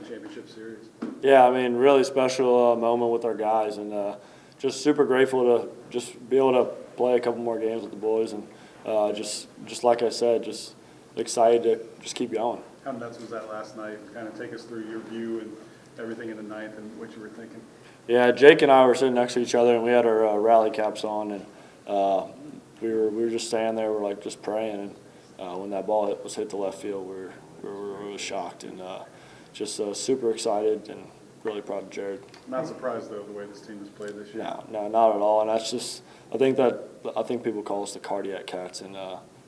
championship series? Yeah, I mean, really special moment with our guys, and just super grateful to just be able to play a couple more games with the boys, and just like I said, just excited to just keep going. How nuts was that last night? Kind of take us through your view and everything in the ninth and what you were thinking. Yeah, Jake and I were sitting next to each other, and we had our rally caps on, and we were just standing there, we're like just praying, and when that ball was hit the left field, we were really shocked and just super excited and really proud of Jared. Not surprised though the way this team has played this year. No, not at all, and that's just I think people call us the cardiac cats, and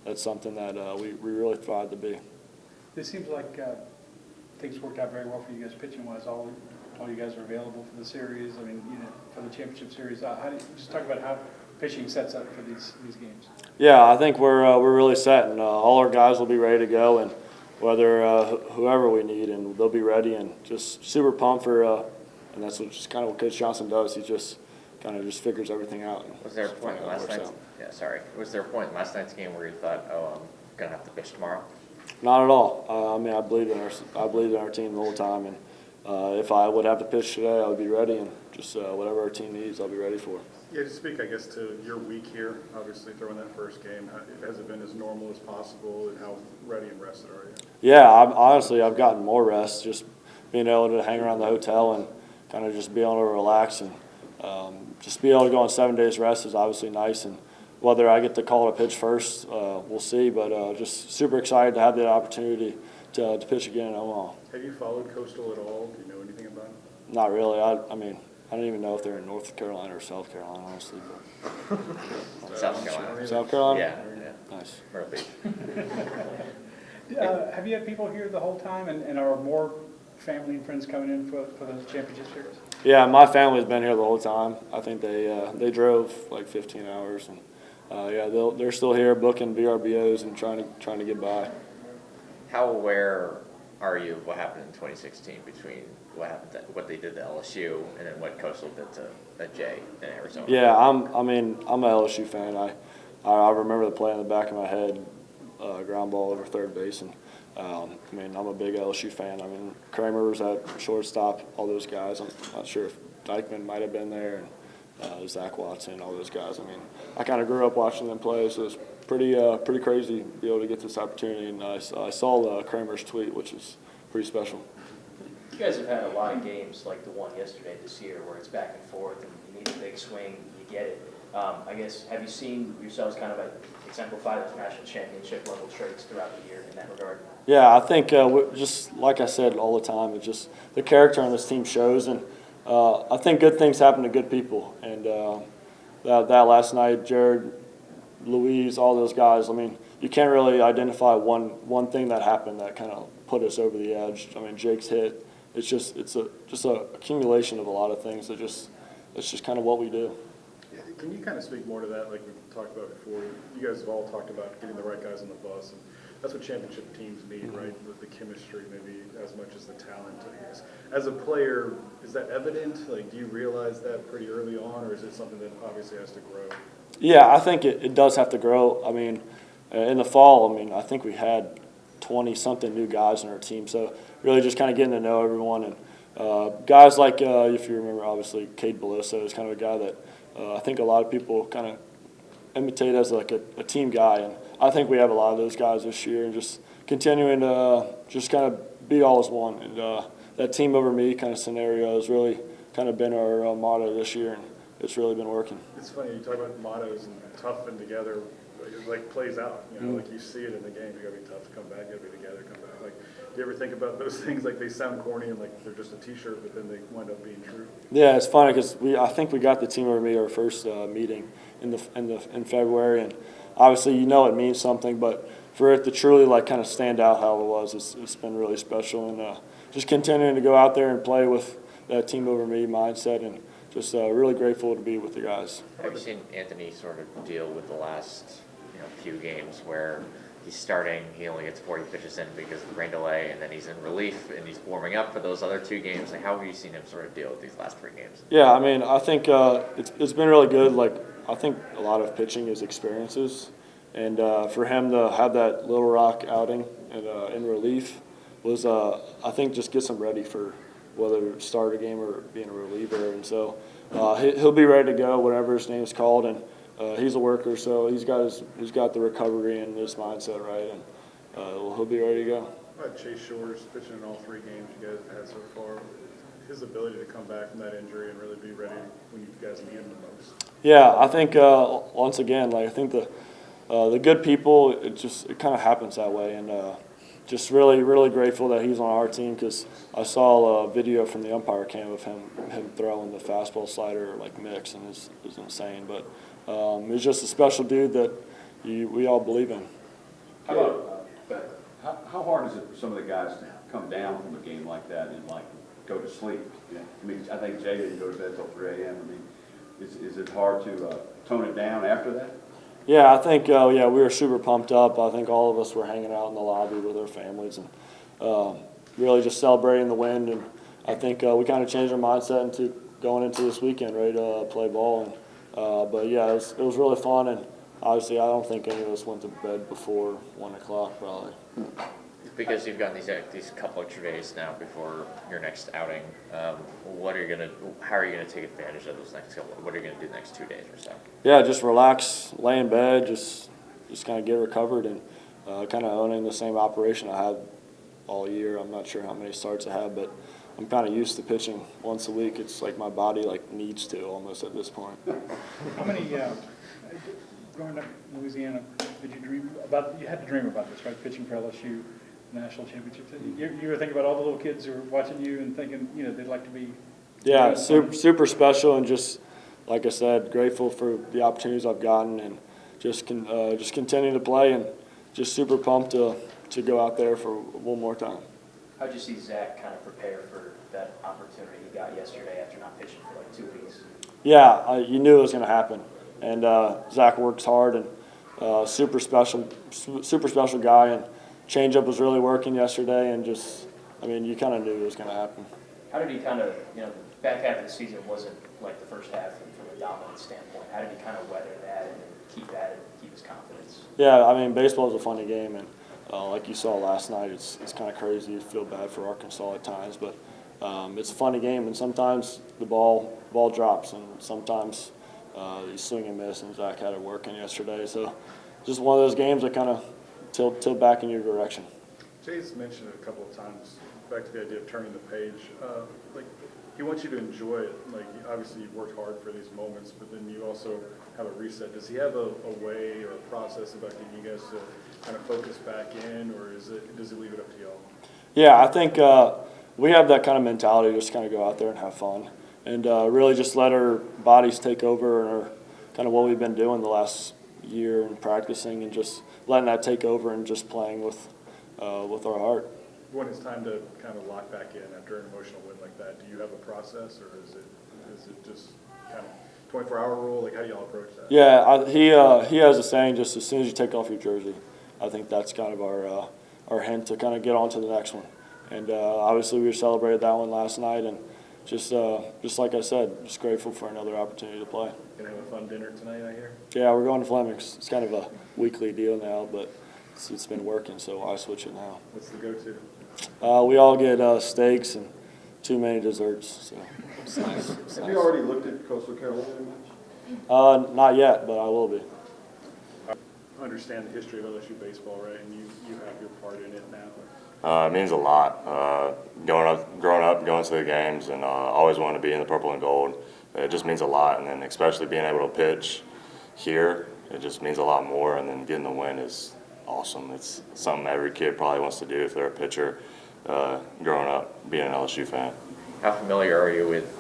that's something that we really thrive to be. It seems like things worked out very well for you guys pitching-wise. All you guys are available for the series. I mean, for the championship series. How do you just talk about how pitching sets up for these games? Yeah, I think we're really set, and all our guys will be ready to go, and whether whoever we need, and they'll be ready, and just super pumped for. And that's just kind of what Coach Johnson does. He just kind of just figures everything out. Was there a point in last night's? Yeah, sorry. Was there a point in last night's game where you thought, "Oh, I'm gonna have to pitch tomorrow"? Not at all. I mean, I believed in our team the whole time, and if I would have to pitch today, I would be ready, and just whatever our team needs, I'll be ready for. Yeah, to speak, I guess, to your week here, obviously throwing that first game, has it been as normal as possible, and how ready and rested are you? Yeah, honestly, I've gotten more rest, just being able to hang around the hotel and kind of just be able to relax, and just be able to go on 7 days rest is obviously nice, and whether I get the call to pitch first, we'll see, but just super excited to have the opportunity to pitch again in Omaha. Have you followed Coastal at all? Do you know anything about it? Not really. I mean, I don't even know if they're in North Carolina or South Carolina, honestly. But South Carolina. South Carolina? Yeah. Nice. Myrtle Beach. Have you had people here the whole time, and are more family and friends coming in for those championship series? Yeah, my family's been here the whole time. I think they drove like 15 hours, and yeah, they're still here booking VRBOs and trying to get by. How aware are you of what happened in 2016 between what they did to LSU and then what Coastal did to Jay in Arizona? Yeah, I'm an LSU fan. I remember the play in the back of my head, ground ball over third base, and I mean, I'm a big LSU fan. I mean, Kramer was at shortstop, all those guys. I'm not sure if Dykeman might have been there, and Zach Watson, all those guys. I mean, I kind of grew up watching them play, so it's pretty crazy to be able to get this opportunity. And I saw Kramer's tweet, which is pretty special. You guys have had a lot of games like the one yesterday this year where it's back and forth and you need a big swing, you get it. I guess, have you seen yourselves kind of exemplify those national championship level traits throughout the year in that regard? Yeah, I think just like I said all the time, it's just the character on this team shows, and I think good things happen to good people. And that last night, Jared, Louise, all those guys, I mean, you can't really identify one thing that happened that kind of put us over the edge. I mean, Jake's hit, it's just a accumulation of a lot of things that it's just kind of what we do. Yeah, can you kind of speak more to that, like we talked about before? You guys have all talked about getting the right guys on the bus, and that's what championship teams need, right? The chemistry, maybe as much as the talent, I guess. As a player, is that evident? Like, do you realize that pretty early on, or is it something that obviously has to grow? Yeah, I think it does have to grow. I mean, in the fall, I mean, I think we had 20-something new guys on our team, so really just kind of getting to know everyone. And guys like, if you remember, obviously, Cade Bellisso is kind of a guy that I think a lot of people kind of imitate as like a team guy, and I think we have a lot of those guys this year, and just continuing to just kind of be all as one. And that team over me kind of scenario has really kind of been our motto this year, and it's really been working. It's funny, you talk about mottos and tough and together, it like plays out, you know, like you see it in the game, you gotta be tough to come back, you gotta be together, come back. Like, do you ever think about those things, like they sound corny and like they're just a t-shirt, but then they wind up being true? Yeah, it's funny because I think we got the team over me our first meeting in February, and obviously you know it means something, but for it to truly like kind of stand out how it was, it's been really special, and just continuing to go out there and play with that team over me mindset, and just really grateful to be with the guys. Have you seen Anthony sort of deal with the last few games where he's starting, he only gets 40 pitches in because of the rain delay, and then he's in relief and he's warming up for those other two games? Like, how have you seen him sort of deal with these last three games? Yeah, I mean, I think it's been really good. Like, I think a lot of pitching is experiences, and for him to have that Little Rock outing and in relief, was I think just gets him ready for whether start a game or being a reliever. And so he'll be ready to go whenever his name's called. And he's a worker, so he's got the recovery and his mindset right, and he'll be ready to go. Chase Shores pitching in all 3 games you guys have had so far. His ability to come back from that injury and really be ready when you guys need him the most. Yeah, I think once again, like I think the good people, it kind of happens that way, and just really grateful that he's on our team, because I saw a video from the umpire cam of him throwing the fastball slider like mix, and it was insane. But he's just a special dude that we all believe in. How hard is it for some of the guys to come down from a game like that and like go to sleep? Yeah. I mean, I think Jay didn't go to bed till 3 a.m. I mean, is it hard to tone it down after that? Yeah, I think we were super pumped up. I think all of us were hanging out in the lobby with our families and really just celebrating the win. And I think we kind of changed our mindset into going into this weekend ready to play ball. And but yeah, it was really fun. And obviously, I don't think any of us went to bed before 1 o'clock probably. Because you've got these couple extra days now before your next outing, how are you gonna take advantage of those next couple? What are you gonna do the next 2 days or so? Yeah, just relax, lay in bed, just kind of get recovered, and kind of owning the same operation I had all year. I'm not sure how many starts I have, but I'm kind of used to pitching once a week. It's like my body needs to almost at this point. How many, growing up in Louisiana, did you dream about, you had to dream about this, right, pitching for LSU national championships? You were thinking about all the little kids who were watching you and thinking, they'd like to be. Yeah, super special, and just like I said, grateful for the opportunities I've gotten, and just continue to play, and just super pumped to go out there for one more time. How'd you see Zach kind of prepare for that opportunity he got yesterday after not pitching for 2 weeks? Yeah, you knew it was going to happen, and Zach works hard, and super special guy, and changeup was really working yesterday, and you kind of knew it was going to happen. How did he kind of, the back half of the season wasn't like the first half from a dominant standpoint. How did he kind of weather that and keep at it, keep his confidence? Yeah, baseball is a funny game, and like you saw last night, it's kind of crazy. You feel bad for Arkansas at times, but it's a funny game, and sometimes the ball drops, and sometimes you swing and miss, and Zach had it working yesterday. So just one of those games that kind of tilt back in your direction. Jay's mentioned it a couple of times, back to the idea of turning the page. He wants you to enjoy it. Obviously you've worked hard for these moments, but then you also have a reset. Does he have a way or a process about getting you guys to kind of focus back in, or does he leave it up to y'all? Yeah, I think we have that kind of mentality, just kind of go out there and have fun, and really just let our bodies take over, or kind of what we've been doing the last year and practicing, and just letting that take over and just playing with our heart. When it's time to kind of lock back in after an emotional win like that, do you have a process, or is it just kind of 24-hour rule? How do y'all approach that? Yeah, he has a saying, just as soon as you take off your jersey. I think that's kind of our hint to kind of get on to the next one. And obviously we celebrated that one last night, and just like I said, just grateful for another opportunity to play. Gonna have a fun dinner tonight, I hear? Yeah, we're going to Fleming's. It's kind of a weekly deal now, but it's been working, so I switch it now. What's the go-to? We all get steaks and too many desserts. So it's nice. Have you already looked at Coastal Carolina much? Not yet, but I will be. I understand the history of LSU baseball, right? And you have your part in it now. It means a lot. Growing up, going to the games, and always wanting to be in the purple and gold. It just means a lot, and then especially being able to pitch here, it just means a lot more. And then getting the win is awesome. It's something every kid probably wants to do if they're a pitcher, growing up, being an LSU fan. How familiar are you with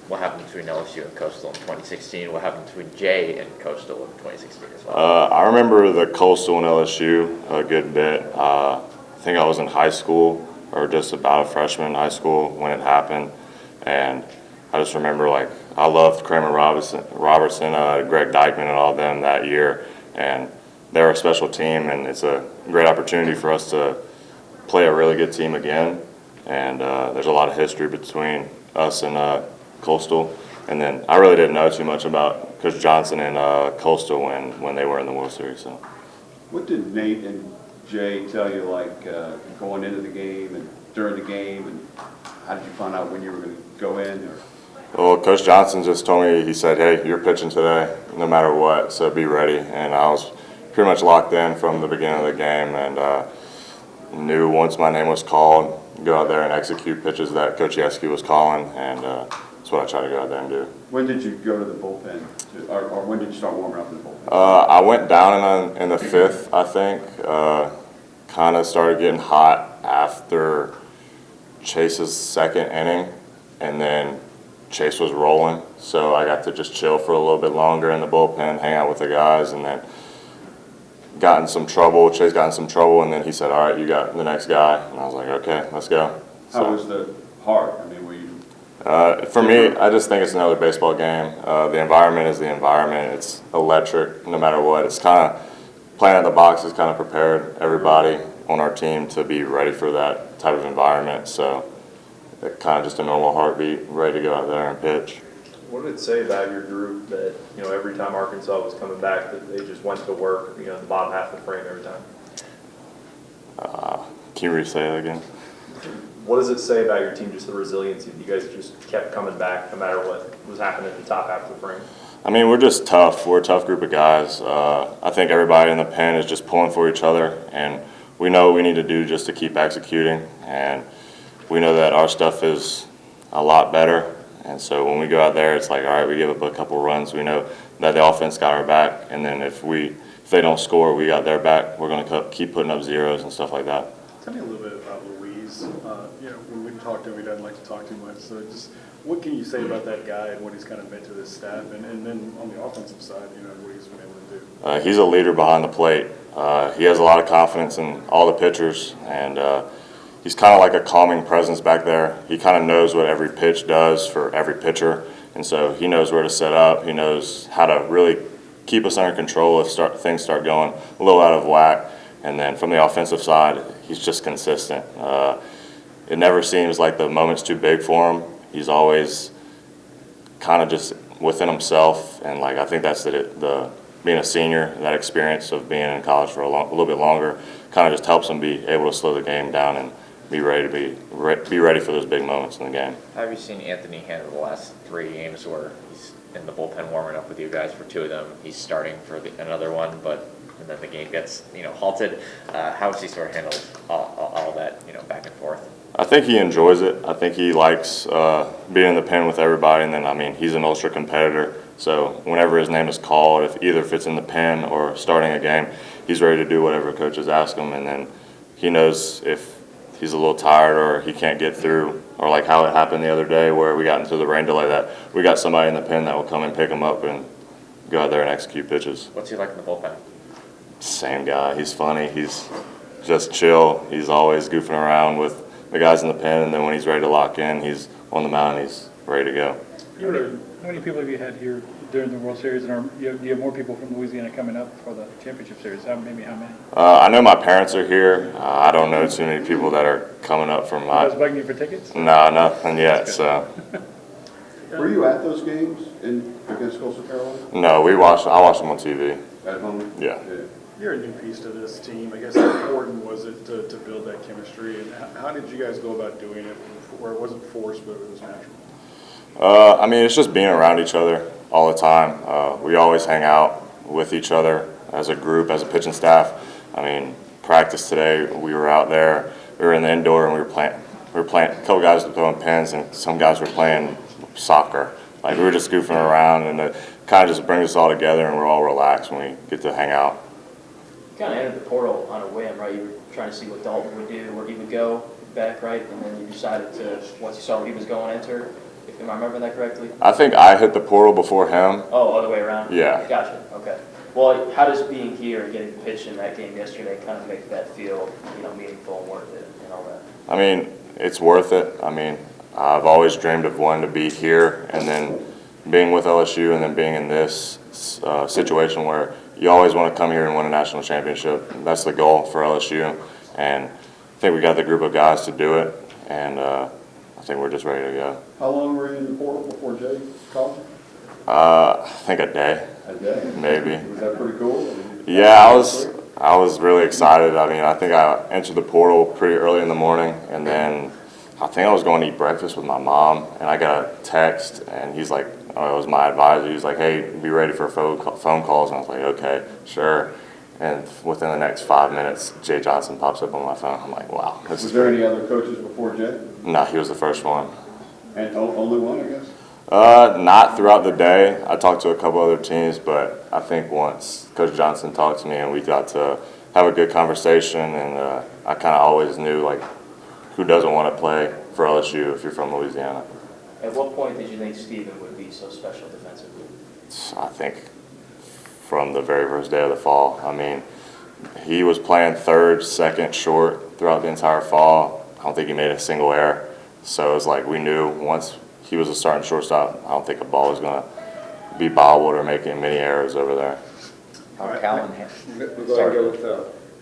what happened between LSU and Coastal in 2016? What happened between Jay and Coastal in 2016 as well? I remember the Coastal and LSU a good bit. I think I was in high school, or just about a freshman in high school when it happened, and I just remember I loved Kramer Robertson, Greg Dykeman, and all of them that year, and they're a special team, and it's a great opportunity for us to play a really good team again. And there's a lot of history between us and Coastal. And then I really didn't know too much about Coach Johnson and Coastal when they were in the World Series. So, What did Nate and Jay tell you, like, going into the game and during the game, and how did you find out when you were going to go in? Or? Well, Coach Johnson just told me, he said, hey, you're pitching today no matter what, so be ready. And I was pretty much locked in from the beginning of the game, and knew once my name was called, go out there and execute pitches that Coach Yeski was calling, and that's what I try to go out there and do. When did you go to the bullpen, or when did you start warming up in the bullpen? I went down in the fifth, I think. Kind of started getting hot after Chase's second inning, and then Chase was rolling, so I got to just chill for a little bit longer in the bullpen, hang out with the guys, and then got in some trouble. Chase got in some trouble, and then he said, all right, you got the next guy. And I was like, okay, let's go. How was the heart? I mean, were you? For me, I just think it's another baseball game. The environment is the environment. It's electric no matter what. It's kind of playing at the box has kind of prepared everybody on our team to be ready for that type of environment. So it kind of just a normal heartbeat, ready to go out there and pitch. What did it say about your group that, you know, every time Arkansas was coming back, that they just went to work, you know, the bottom half of the frame every time? Can you re-say that again? What does it say about your team, just the resiliency that you guys just kept coming back no matter what was happening at the top half of the frame? I mean, we're just tough. We're a tough group of guys. I think everybody in the pen is just pulling for each other, and we know what we need to do just to keep executing, and we know that our stuff is a lot better. And so when we go out there, it's like, all right, we give up a couple runs. We know that the offense got our back, and then if they don't score, we got their back. We're going to keep putting up zeros and stuff like that. Tell me a little bit about Luis. You know, when we talk to him, he doesn't like to talk too much. So just what can you say about that guy and what he's kind of meant to this staff? And then on the offensive side, you know, what he's been able to do? He's a leader behind the plate. He has a lot of confidence in all the pitchers, and he's kind of like a calming presence back there. He kind of knows what every pitch does for every pitcher, and so he knows where to set up. He knows how to really keep us under control if things start going a little out of whack. And then from the offensive side, he's just consistent. It never seems like the moment's too big for him. He's always kind of just within himself, and like I think that's the being a senior, that experience of being in college for a little bit longer, kind of just helps him be able to slow the game down and be ready to be ready for those big moments in the game. How have you seen Anthony handle the last 3 games where he's in the bullpen warming up with you guys for 2 of them? He's starting for another one, and then the game gets halted. How has he sort of handled all that back and forth? I think he enjoys it. I think he likes being in the pen with everybody, and then I mean he's an ultra competitor. So whenever his name is called, if it's in the pen or starting a game, he's ready to do whatever coaches ask him, and then he knows if he's a little tired or he can't get through, or like how it happened the other day where we got into the rain delay, that we got somebody in the pen that will come and pick him up and go out there and execute pitches. What's he like in the bullpen? Same guy. He's funny. He's just chill. He's always goofing around with the guys in the pen, and then when he's ready to lock in, he's on the mound, he's ready to go. How many people have you had here during the World Series, and do you have more people from Louisiana coming up for the championship series? Maybe how many? I know my parents are here. I don't know too many people that are coming up from I was bugging you for tickets? No, nothing yet. So. Were you at those games against Coastal Carolina? No, I watched them on TV. At home? Yeah. You're a new piece to this team. I guess how important was it to build that chemistry, and how did you guys go about doing it where it wasn't forced but it was natural? I mean, it's just being around each other all the time. We always hang out with each other as a group, as a pitching staff. I mean, practice today, we were out there. We were in the indoor, and we were playing. A couple guys were throwing pins, and some guys were playing soccer. Like, we were just goofing around, and it kind of just brings us all together, and we're all relaxed when we get to hang out. You kind of entered the portal on a whim, right? You were trying to see what Dalton would do, where he would go back, right? And then you decided to, once you saw where he was going, enter. Am I remembering that correctly? I think I hit the portal before him. Oh, other way around? Yeah. Gotcha, okay. Well, how does being here and getting to pitch in that game yesterday kind of make that feel, meaningful and worth it and all that? I mean, it's worth it. I mean, I've always dreamed of wanting to be here, and then being with LSU, and then being in this situation where you always want to come here and win a national championship. That's the goal for LSU, and I think we got the group of guys to do it, and I think we're just ready to go. How long were you in the portal before Jay called you? I think a day. A day. Maybe. Was that pretty cool? Yeah, I I was really excited. I mean, I think I entered the portal pretty early in the morning, and then I think I was going to eat breakfast with my mom, and I got a text, and he's like, oh, it was my advisor. He was like, hey, be ready for phone calls. And I was like, okay, sure. And within the next 5 minutes, Jay Johnson pops up on my phone. I'm like, wow. Was there any other coaches before Jay? No, he was the first one. And only one, I guess? Not throughout the day. I talked to a couple other teams, but I think once Coach Johnson talked to me and we got to have a good conversation, and I kind of always knew, like, who doesn't want to play for LSU if you're from Louisiana. At what point did you think Steven would be so special defensively? I think from the very first day of the fall. I mean, he was playing third, second, short throughout the entire fall. I don't think he made a single error. So it was like we knew once he was a starting shortstop, I don't think a ball was going to be bobbled or making many errors over there. We'll go ahead and go with,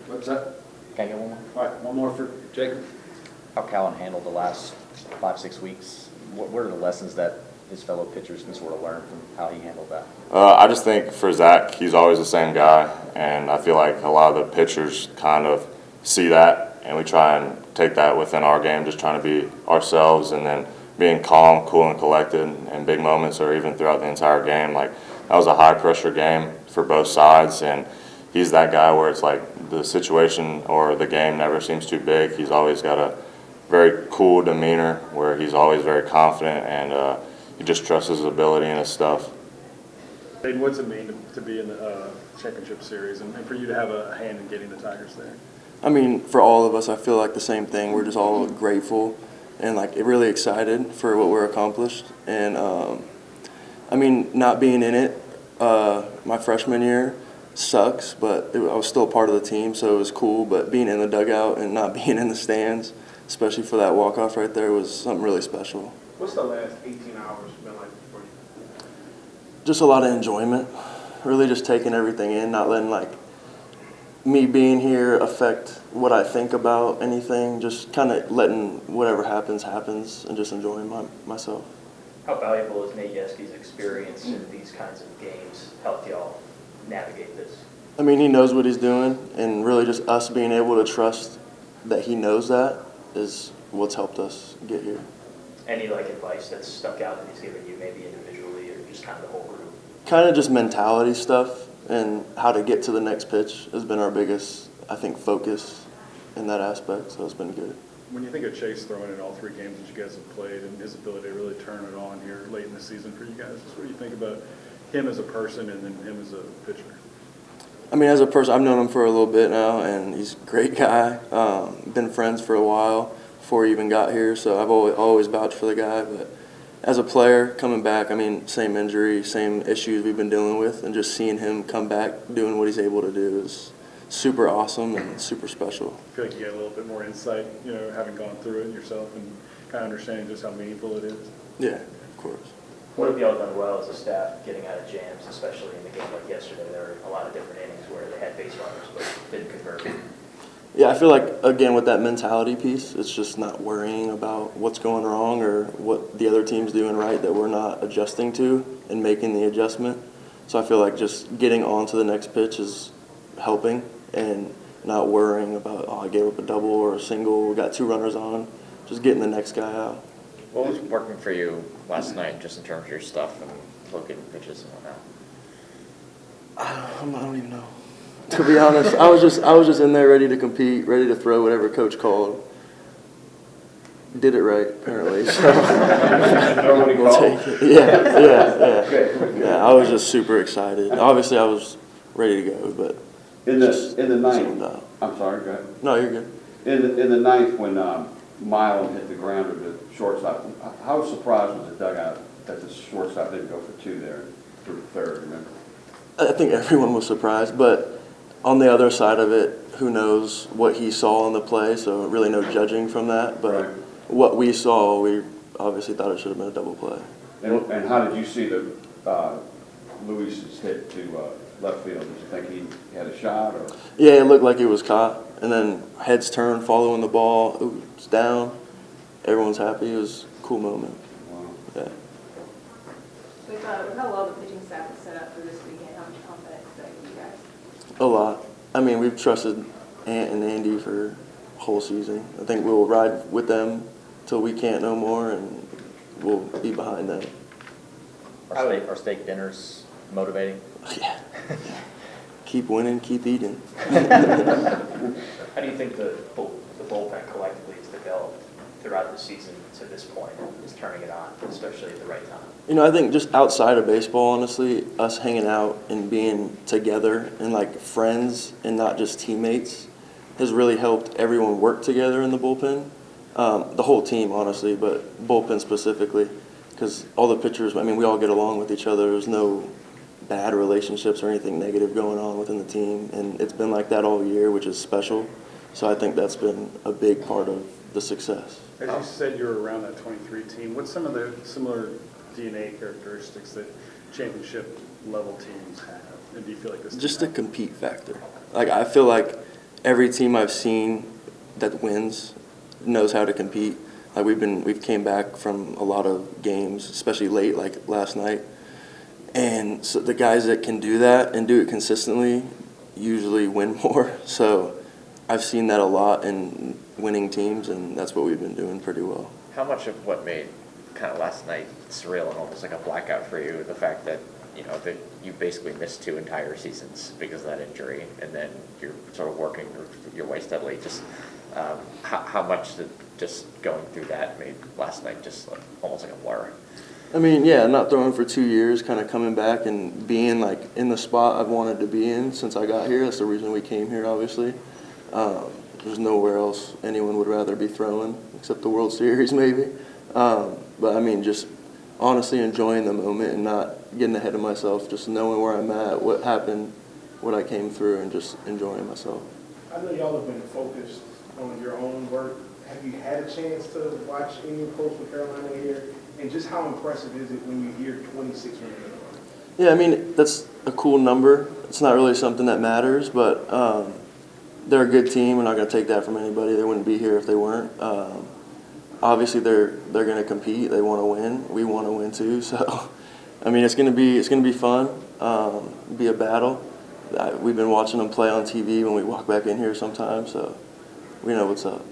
what's that? Can I get one more? All right, one more for Jacob. How Callan handled the last 5-6 weeks? What are the lessons that his fellow pitchers can sort of learn from how he handled that? I just think for Zach, he's always the same guy, and I feel like a lot of the pitchers kind of see that, and we try and take that within our game, just trying to be ourselves, and then being calm, cool, and collected in big moments or even throughout the entire game. Like, that was a high-pressure game for both sides, and he's that guy where it's like the situation or the game never seems too big. He's always got a very cool demeanor where he's always very confident, and he just trusts his ability and his stuff. Hayden, what's it mean to be in the championship series and for you to have a hand in getting the Tigers there? I mean, for all of us, I feel like the same thing. We're just all grateful and like really excited for what we're accomplished. And I mean, not being in it my freshman year sucks, but I was still part of the team, so it was cool. But being in the dugout and not being in the stands, especially for that walk-off right there, was something really special. What's the last 18 hours been like for you? Just a lot of enjoyment, really just taking everything in, not letting like me being here affect what I think about anything, just kind of letting whatever happens and just enjoying myself. How valuable has Nate Yeski's experience in these kinds of games helped y'all navigate this? I mean, he knows what he's doing, and really just us being able to trust that he knows that is what's helped us get here. Any like advice that's stuck out that he's given you, maybe individually or just kind of the whole group? Kind of just mentality stuff and how to get to the next pitch has been our biggest, I think, focus in that aspect, so it's been good. When you think of Chase throwing in all 3 games that you guys have played and his ability to really turn it on here late in the season for you guys, what do you think about him as a person and then him as a pitcher? I mean, as a person, I've known him for a little bit now, and he's a great guy. Been friends for a while before he even got here, so I've always vouched for the guy. But as a player, coming back, I mean, same injury, same issues we've been dealing with, and just seeing him come back doing what he's able to do is super awesome and super special. I feel like you get a little bit more insight, having gone through it yourself and kind of understanding just how meaningful it is. Yeah, of course. What have y'all done well as a staff getting out of jams, especially in a game like yesterday? There were a lot of different innings where they had base runners but didn't convert. Yeah, I feel like, again, with that mentality piece, it's just not worrying about what's going wrong or what the other team's doing right that we're not adjusting to and making the adjustment. So I feel like just getting on to the next pitch is helping and not worrying about, I gave up a double or a single, we got 2 runners on, just getting the next guy out. What was working for you last night, just in terms of your stuff and locating pitches and whatnot? I don't even know. To be honest, I was just in there ready to compete, ready to throw whatever coach called. Did it right, apparently. So Nobody we'll called? take it. Yeah. I was just super excited. Obviously, I was ready to go, but In the ninth, zoomed out. I'm sorry, go ahead. No, you're good. In the ninth, when Milam hit the grounder to shortstop, how surprised was the dugout that the shortstop didn't go for 2 there through third, remember? I think everyone was surprised, but on the other side of it, who knows what he saw in the play, so really no judging from that. But Right. what we saw, we obviously thought it should have been a double play. And how did you see the Luis's hit to left field? Did you think he had a shot? Or? Yeah, it looked like it was caught, and then heads turned, following the ball. Ooh, it's down. Everyone's happy. It was a cool moment. Wow. Yeah. With how well the pitching staff is set up for this weekend, how much confidence does that give you guys? A lot. I mean, we've trusted Ant and Andy for a whole season. I think we'll ride with them till we can't no more, and we'll be behind them. Are steak dinners motivating? Yeah. Keep winning, keep eating. How do you think the bullpen collectively has developed throughout the season to this point, is turning it on, especially at the right time? You know, I think just outside of baseball, honestly, us hanging out and being together and like friends and not just teammates has really helped everyone work together in the bullpen. The whole team, honestly, but bullpen specifically, because all the pitchers, I mean, we all get along with each other. There's no bad relationships or anything negative going on within the team, and it's been like that all year, which is special. So I think that's been a big part of the success. As you said, you were around that 23 team. What's some of the similar DNA characteristics that championship level teams have? And do you feel like this? Just the compete factor. Like, I feel like every team I've seen that wins knows how to compete. Like, we've came back from a lot of games, especially late, like last night. And so the guys that can do that and do it consistently usually win more. So I've seen that a lot in winning teams, and that's what we've been doing pretty well. How much of what made kind of last night surreal and almost like a blackout for you, the fact that, you know, that you basically missed 2 entire seasons because of that injury, and then you're sort of working your way steadily, just how much did just going through that made last night just like, almost like a blur? I mean, yeah, not throwing for 2 years, kind of coming back and being like in the spot I've wanted to be in since I got here. That's the reason we came here, obviously. There's nowhere else anyone would rather be throwing except the World Series, maybe. But I mean, just honestly enjoying the moment and not getting ahead of myself, just knowing where I'm at, what happened, what I came through, and just enjoying myself. I know y'all have been focused on your own work. Have you had a chance to watch any Coach from Carolina here? And just how impressive is it when you hear 26 runs in a row? Yeah, I mean, that's a cool number. It's not really something that matters, but they're a good team. We're not going to take that from anybody. They wouldn't be here if they weren't. Obviously, they're going to compete. They want to win. We want to win too. So, I mean, it's going to be fun. Be a battle. We've been watching them play on TV when we walk back in here sometimes, so we know what's up.